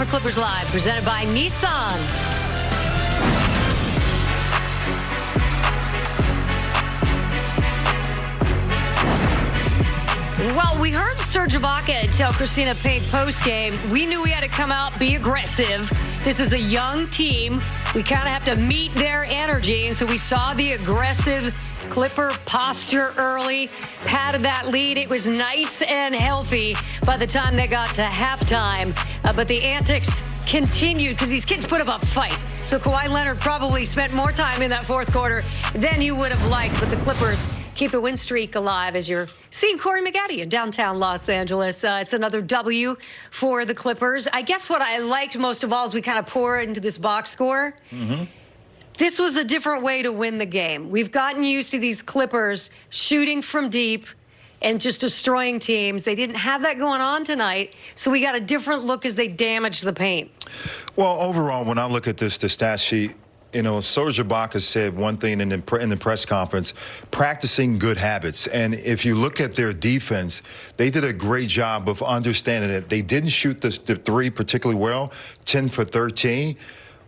for Clippers Live, presented by Nissan. Well, we heard Serge Ibaka tell Christina Payne post-game, we knew we had to come out, be aggressive. This is a young team. We kind of have to meet their energy. And so we saw the aggressive Clipper posture early, padded that lead. It was nice and healthy by the time they got to halftime. But the antics continued because these kids put up a fight. So Kawhi Leonard probably spent more time in that fourth quarter than you would have liked. But the Clippers keep the win streak alive as you're seeing Corey McGaddy in downtown Los Angeles. It's another W for the Clippers. I guess what I liked most of all is we kind of pour into this box score. This was a different way to win the game. We've gotten used to these Clippers shooting from deep and just destroying teams. They didn't have that going on tonight, so we got a different look as they damaged the paint. Well, overall, when I look at this, the stat sheet, you know, Serge Ibaka said one thing in the press conference, practicing good habits. And if you look at their defense, they did a great job of understanding it. They didn't shoot the three particularly well, 10 for 13.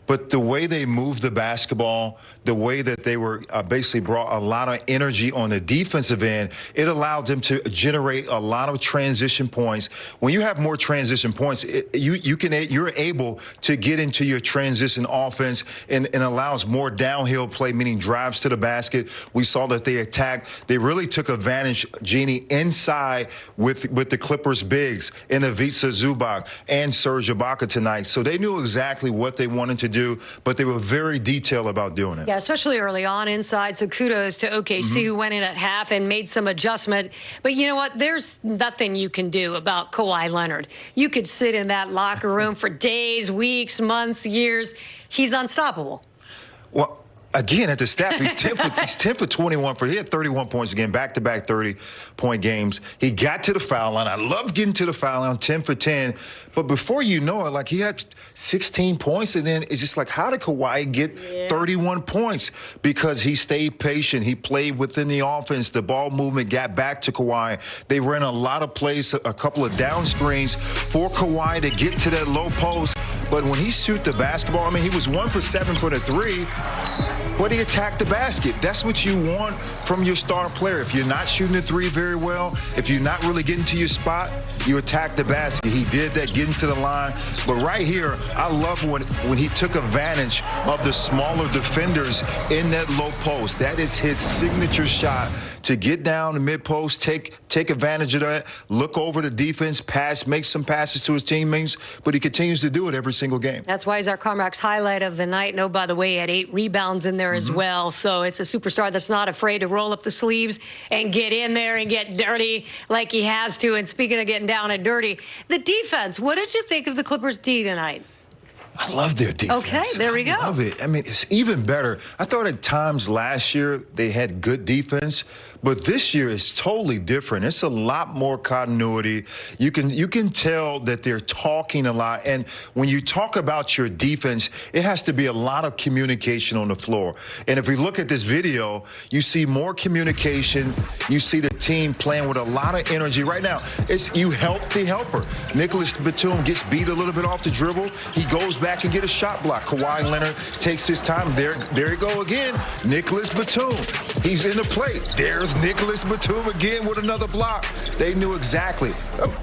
But the way they moved the basketball, the way that they were basically brought a lot of energy on the defensive end, it allowed them to generate a lot of transition points. When you have more transition points, you're able to get into your transition offense and allows more downhill play, meaning drives to the basket. We saw that they attacked. They really took advantage, Jeannie, inside with the Clippers bigs in Ivica Zubac and Serge Ibaka tonight. So they knew exactly what they wanted to do, but they were very detailed about doing it. Yeah, especially early on inside. So kudos to OKC who went in at half and made some adjustment. But you know what? There's nothing you can do about Kawhi Leonard. You could sit in that locker room for days, weeks, months, years. He's unstoppable. Well, again, at the stat, he's 10 for 21 he had 31 points again, back-to-back 30-point games. He got to the foul line. I love getting to the foul line, 10 for 10. But before you know it, like he had 16 points, and then it's just like, how did Kawhi get 31 points? Because he stayed patient. He played within the offense. The ball movement got back to Kawhi. They ran a lot of plays, a couple of down screens for Kawhi to get to that low post. But when he shoot the basketball, I mean, he was 1 for 7 for the three. But he attacked the basket. That's what you want from your star player. If you're not shooting the three very well, if you're not really getting to your spot, you attack the basket. He did that, getting to the line. But right here, I love when he took advantage of the smaller defenders in that low post. That is his signature shot, to get down the mid-post, take advantage of that, look over the defense, pass, make some passes to his teammates, but he continues to do it every single game. That's why he's our Comrack's highlight of the night. No, by the way, he had 8 rebounds in there as well. So it's a superstar that's not afraid to roll up the sleeves and get in there and get dirty like he has to. And speaking of getting down and dirty, the defense, what did you think of the Clippers' D tonight? I love their defense. Okay, there we go. I love it. I mean, it's even better. I thought at times last year they had good defense, but this year it's totally different. It's a lot more continuity. You can tell that they're talking a lot. And when you talk about your defense, it has to be a lot of communication on the floor. And if we look at this video, you see more communication. You see the team playing with a lot of energy. Right now, it's you help the helper. Nicholas Batum gets beat a little bit off the dribble. He goes back and get a shot block. Kawhi Leonard takes his time. There you go again. Nicholas Batum. He's in the plate. There's Nicholas Batum again with another block. They knew exactly.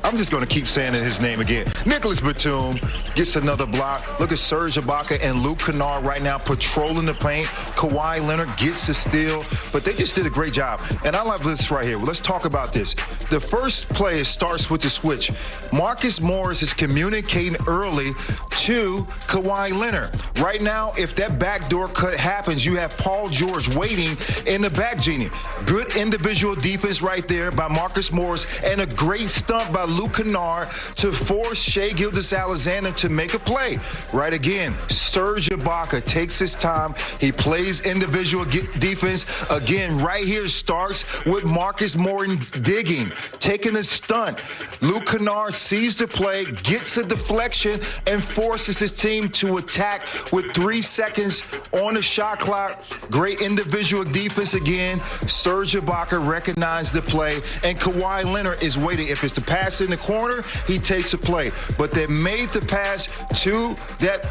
I'm just going to keep saying his name again. Nicholas Batum gets another block. Look at Serge Ibaka and Luke Kennard right now patrolling the paint. Kawhi Leonard gets a steal, but they just did a great job. And I love this right here. Let's talk about this. The first play starts with the switch. Marcus Morris is communicating early to Kawhi Leonard. Right now, if that backdoor cut happens, you have Paul George waiting in the back, Genie. Good individual defense right there by Marcus Morris, and a great stunt by Luke Kennard to force Shai Gilgeous-Alexander to make a play. Right again, Serge Ibaka takes his time. He plays individual defense. Again, right here starts with Marcus Morris digging, taking a stunt. Luke Kennard sees the play, gets a deflection, and forces his team to attack with 3 seconds on the shot clock. Great individual defense again, Serge Ibaka recognized the play, and Kawhi Leonard is waiting. If it's the pass in the corner, he takes a play. But they made the pass to that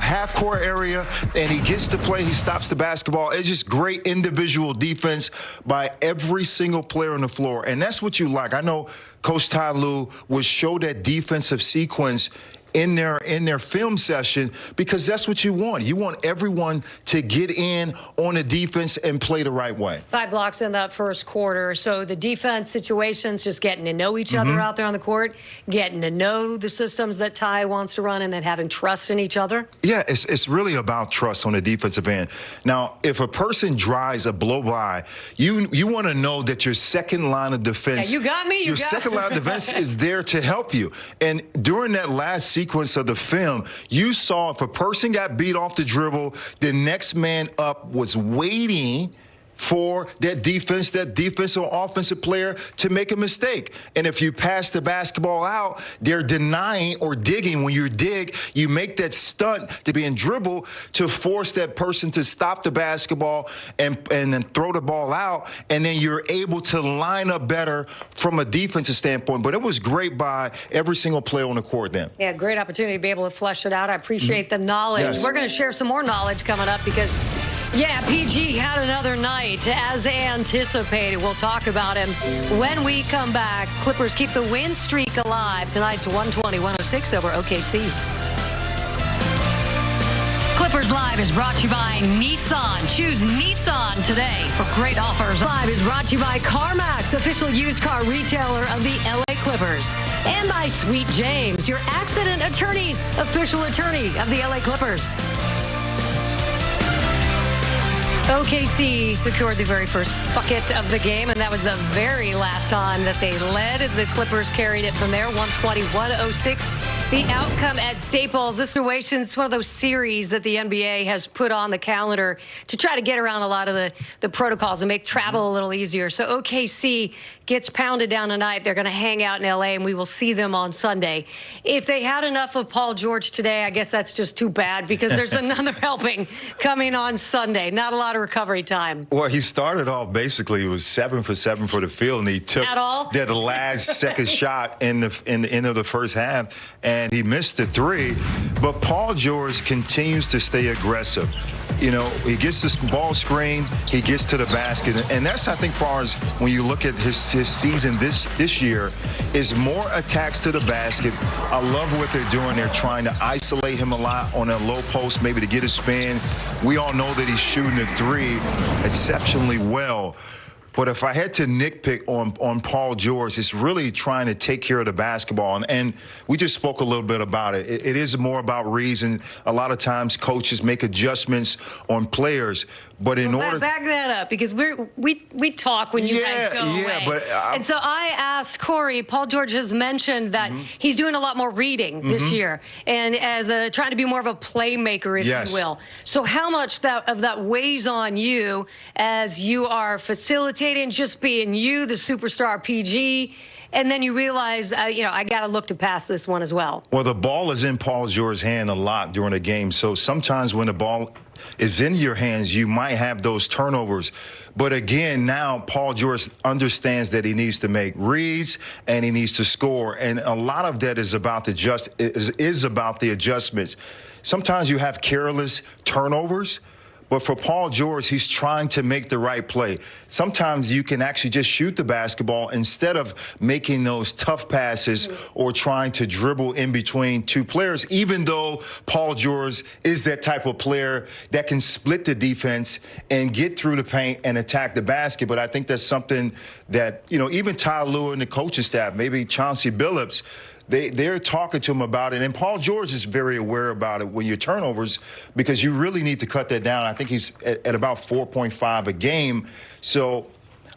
half-court area, and he gets the play. He stops the basketball. It's just great individual defense by every single player on the floor, and that's what you like. I know Coach Ty Lue would show that defensive sequence in their film session because that's what you want. You want everyone to get in on the defense and play the right way. 5 blocks in that first quarter. So the defense situations, just getting to know each other out there on the court, getting to know the systems that Ty wants to run, and then having trust in each other. Yeah, it's really about trust on the defensive end. Now, if a person drives a blow by, you want to know that your second line of defense, yeah, you got me. Your second line of defense is there to help you. And during that last sequence of the film, you saw if a person got beat off the dribble, the next man up was waiting for that defensive or offensive player to make a mistake. And if you pass the basketball out, they're denying or digging. When you dig, you make that stunt to be in dribble to force that person to stop the basketball and then throw the ball out, and then you're able to line up better from a defensive standpoint. But it was great by every single player on the court then. Yeah, great opportunity to be able to flesh it out. I appreciate the knowledge. Yes. We're going to share some more knowledge coming up because, yeah, PG had another night as anticipated. We'll talk about him when we come back. Clippers keep the win streak alive. Tonight's 120-106 over OKC. Clippers Live is brought to you by Nissan. Choose Nissan today for great offers. Live is brought to you by CarMax, official used car retailer of the LA Clippers. And by Sweet James, your accident attorney's official attorney of the LA Clippers. OKC secured the very first bucket of the game, and that was the very last time that they led. The Clippers carried it from there, 120-106. The outcome at Staples. This situation is one of those series that the NBA has put on the calendar to try to get around a lot of the protocols and make travel a little easier. So OKC gets pounded down tonight. They're going to hang out in L.A., and we will see them on Sunday. If they had enough of Paul George today, I guess that's just too bad because there's another helping coming on Sunday. Not a lot of recovery time. Well, he started off basically, it was 7 for 7 for the field, and he took that last second shot in the end of the first half, and he missed the 3. But Paul George continues to stay aggressive. You know, he gets this ball screen, he gets to the basket, and that's, I think, far as when you look at his season this year, is more attacks to the basket. I love what they're doing. They're trying to isolate him a lot on a low post, maybe to get a spin. We all know that he's shooting the 3 exceptionally well. But if I had to nitpick on Paul George, it's really trying to take care of the basketball. And we just spoke a little bit about it. It is more about reason. A lot of times coaches make adjustments on players. But in order... Back that up, because we talk when you guys go away. But and so I asked Corey, Paul George has mentioned that he's doing a lot more reading this year and as trying to be more of a playmaker, if you will. So how much of that weighs on you as you are facilitating, just being you, the superstar PG, and then you realize, I got to look to pass this one as well? Well, the ball is in Paul George's hand a lot during the game. So sometimes when the ball is in your hands, you might have those turnovers. But again, now Paul George understands that he needs to make reads and he needs to score. And a lot of that is about the adjustments. Sometimes you have careless turnovers. But for Paul George, he's trying to make the right play. Sometimes you can actually just shoot the basketball instead of making those tough passes or trying to dribble in between two players, even though Paul George is that type of player that can split the defense and get through the paint and attack the basket. But I think that's something that, even Ty Lue and the coaching staff, maybe Chauncey Billups, they're talking to him about it. And Paul George is very aware about it when your turnovers, because you really need to cut that down. I think he's at about 4.5 a game. So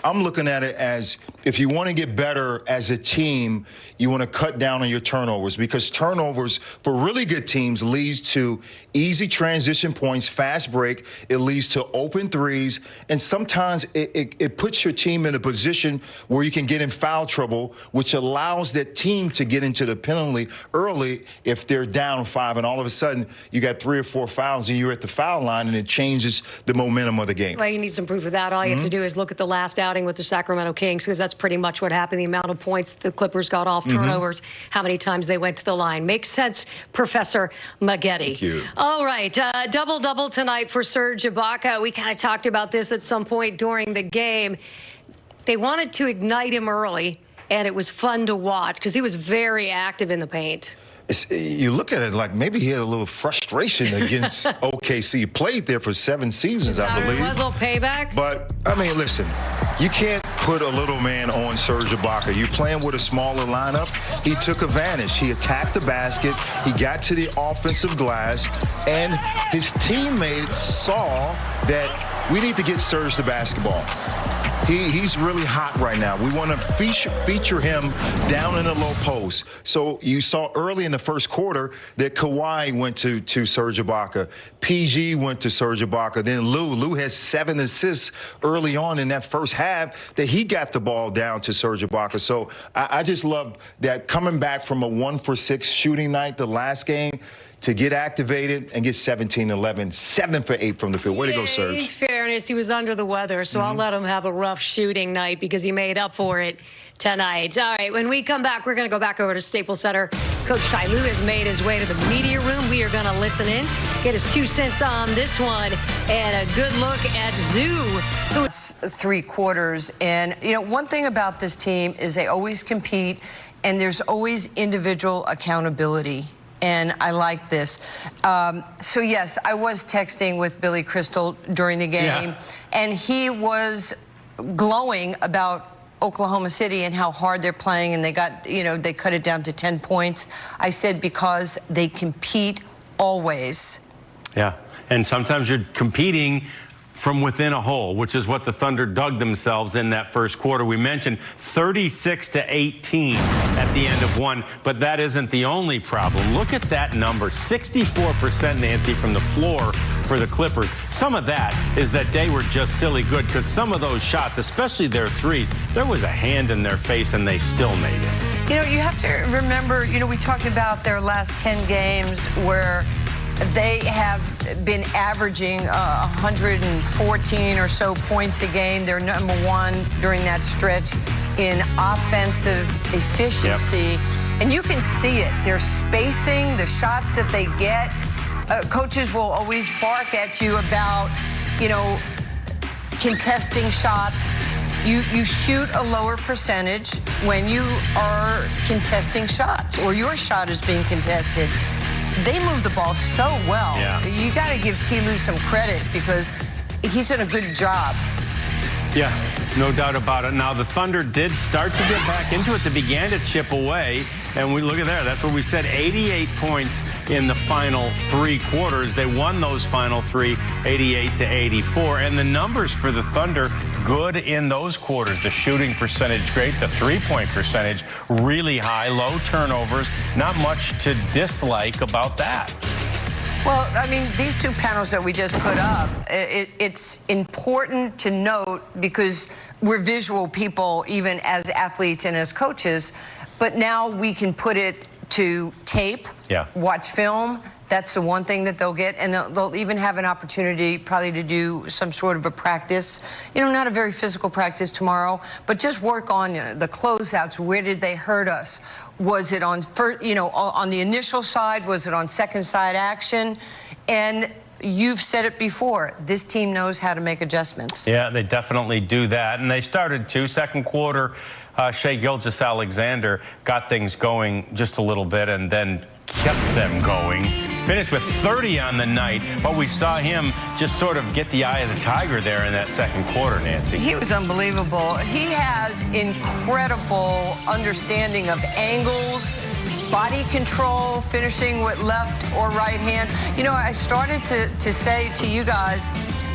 I'm looking at it as if you want to get better as a team, you want to cut down on your turnovers, because turnovers for really good teams leads to easy transition points, fast break. It leads to open threes, and sometimes it puts your team in a position where you can get in foul trouble, which allows that team to get into the penalty early if they're down 5, and all of a sudden you got 3 or 4 fouls and you're at the foul line, and it changes the momentum of the game. Well, you need some proof of that. All you have to do is look at the last outing with the Sacramento Kings, because that's pretty much what happened. The amount of points the Clippers got off turnovers, how many times they went to the line. Makes sense, Professor Maggette. Thank you. All right, double-double tonight for Serge Ibaka. We kind of talked about this at some point during the game. They wanted to ignite him early, and it was fun to watch because he was very active in the paint. You look at it like maybe he had a little frustration against OKC. He played there for 7 seasons, I believe. Was a little payback. But, I mean, listen, you can't put a little man on Serge Ibaka. You're playing with a smaller lineup. He took advantage. He attacked the basket. He got to the offensive glass. And his teammates saw that we need to get Serge the basketball. He's really hot right now. We want to feature him down in the low post. So you saw early in the first quarter that Kawhi went to Serge Ibaka. PG went to Serge Ibaka. Then Lou had 7 assists early on in that first half that he got the ball down to Serge Ibaka. So I just love that, coming back from a 1-for-6 shooting night the last game, to get activated and get 17-11, 7 for 8 from the field. Way to go, Serge. In fairness, he was under the weather, so I'll let him have a rough shooting night because he made up for it tonight. All right, when we come back, we're going to go back over to Staples Center. Coach Ty Lue has made his way to the media room. We are going to listen in, get his 2 cents on this one, and a good look at Zoo. It's 3 quarters, and, you know, one thing about this team is they always compete, and there's always individual accountability. And I like this. So, yes, I was texting with Billy Crystal during the game, and he was glowing about Oklahoma City and how hard they're playing, and they got, you know, they cut it down to 10 points. I said because they compete always. Yeah, and sometimes you're competing from within a hole, which is what the Thunder dug themselves in that first quarter. We mentioned 36-18 at the end of one, but that isn't the only problem. Look at that number, 64%, Nancy, from the floor for the Clippers. Some of that is that they were just silly good, because some of those shots, especially their threes, there was a hand in their face and they still made it. You know, you have to remember, you know, we talked about their last 10 games where they have been averaging 114 or so points a game. They're #1 during that stretch in offensive efficiency. And you can see it. Their spacing, the shots that they get. Coaches will always bark at you about, you know, contesting shots. You shoot a lower percentage when you are contesting shots or your shot is being contested. They move the ball so well. You got to give Ty Lue some credit because he's done a good job. Yeah, no doubt about it. Now, the Thunder did start to get back into it. They began to chip away. And we look at there. That's what we said, 88 points in the final 3 quarters. They won those final 3, 88-84. And the numbers for the Thunder, good in those quarters. The shooting percentage, great. The three-point percentage, really high. Low turnovers. Not much to dislike about that. Well, I mean, these 2 panels that we just put up, it's important to note because we're visual people, even as athletes and as coaches, but now we can put it to tape, watch film. That's the one thing that they'll get, and they'll even have an opportunity probably to do some sort of a practice. You know, not a very physical practice tomorrow, but just work on the closeouts. Where did they hurt us? Was it on first, you know, on the initial side? Was it on second side action? And you've said it before, this team knows how to make adjustments. Yeah, they definitely do that. And they started to. Second quarter, Shai Gilgeous-Alexander got things going just a little bit and then kept them going. Finished with 30 on the night, but we saw him just sort of get the eye of the tiger there in that second quarter, Nancy. He was unbelievable. He has incredible understanding of angles, body control, finishing with left or right hand. You know, I started to say to you guys,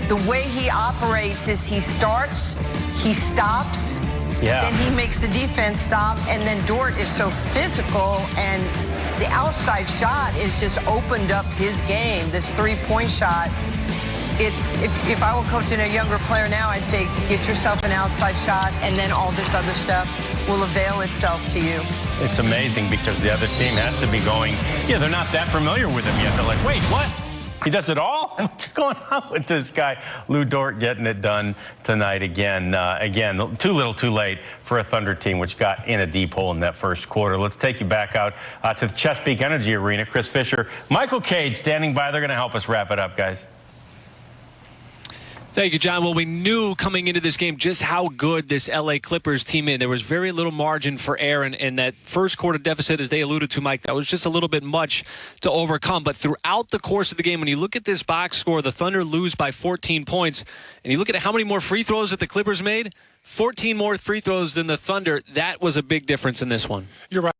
the way he operates is he starts, he stops, then he makes the defense stop, and then Dort is so physical, and the outside shot is just opened up his game, this three-point shot. It's if I were coaching a younger player now, I'd say get yourself an outside shot, and then all this other stuff will avail itself to you. It's amazing because the other team has to be going, they're not that familiar with him yet. They're like, wait, what? He does it all? What's going on with this guy? Lou Dort getting it done tonight again. Again, too little, too late for a Thunder team, which got in a deep hole in that first quarter. Let's take you back out to the Chesapeake Energy Arena. Chris Fisher, Michael Cade standing by. They're going to help us wrap it up, guys. Thank you, John. Well, we knew coming into this game just how good this L.A. Clippers team is. There was very little margin for error, and that first quarter deficit, as they alluded to, Mike, that was just a little bit much to overcome. But throughout the course of the game, when you look at this box score, the Thunder lose by 14 points, and you look at how many more free throws that the Clippers made, 14 more free throws than the Thunder. That was a big difference in this one. You're right.